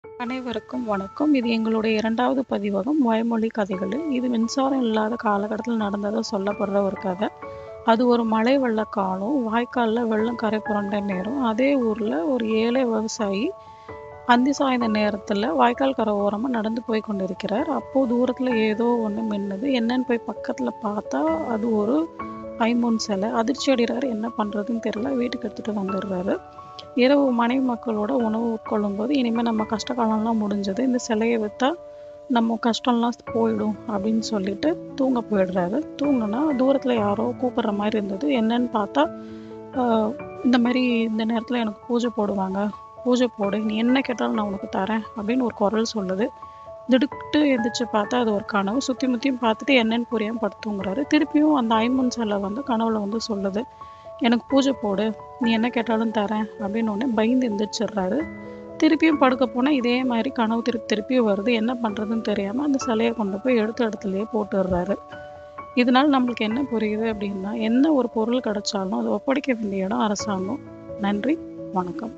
அனைவருக்கும் வணக்கம். இது எங்களுடைய 2வது பதிவகம் வாய்மொழி கதைகளில். இது மின்சாரம் இல்லாத காலகட்டத்தில் நடந்ததா சொல்லப்படுற ஒரு கதை. அது ஒரு மழை வெள்ள காலம். வாய்க்கால்ல வெள்ளம் கரை புரண்ட நேரம். அதே ஊர்ல ஒரு ஏழை விவசாயி அந்தி சாய்ந்த நேரத்துல வாய்க்கால் கரை ஓரமா நடந்து போய் கொண்டிருக்கிறார். அப்போ தூரத்துல ஏதோ ஒண்ணு மின்னுது. என்னன்னு போய் பக்கத்துல பார்த்தா அது ஒரு ஐம்பொன் சிலை. அதிர்ச்சி அடைகிறாரு. என்ன பண்றதுன்னு தெரியல. வீட்டுக்கு எடுத்துட்டு வந்துடுறாரு. இரவு மனைவி மக்களோட உணவு உட்கொள்ளும்போது, இனிமேல் நம்ம கஷ்ட காலம்லாம் முடிஞ்சது, இந்த சிலையை விற்றா நம்ம கஷ்டம்லாம் போயிடும் அப்படின்னு சொல்லிட்டு தூங்க போயிடுறாரு. தூங்குனா தூரத்தில் யாரோ கூப்பிட்ற மாதிரி இருந்தது. என்னன்னு பார்த்தா இந்த மாதிரி இந்த நேரத்தில் எனக்கு பூஜை போடுவாங்க, பூஜை போடு, நீ என்ன கேட்டாலும் நான் உனக்கு தரேன் அப்படின்னு ஒரு குரல் சொல்லுது. திடுக்கிட்டு எந்திரிச்சு பார்த்தா அது ஒரு கனவு. சுற்றி முற்றியும் பார்த்துட்டு என்னன்னு புரியாமல் படுத்துங்கிறாரு. திருப்பியும் அந்த ஐம்பொன் சிலை கனவுல சொல்லுது, எனக்கு பூஜை போடு, நீ என்ன கேட்டாலும் தரேன் அப்படின்னு உடனே பயந்து எந்திரிச்சிடுறாரு. திருப்பியும் படுக்க போனால் இதே மாதிரி கனவு திருப்பியும் வருது. என்ன பண்ணுறதுன்னு தெரியாமல் அந்த சிலையை கொண்டு போய் எடுத்த இடத்துலையே போட்டுடுறாரு. இதனால் நம்மளுக்கு என்ன புரியுது அப்படின்னா, என்ன ஒரு பொருள் கிடைச்சாலும் அதை ஒப்படைக்க வேண்டிய இடம் அரசாங்கம். நன்றி, வணக்கம்.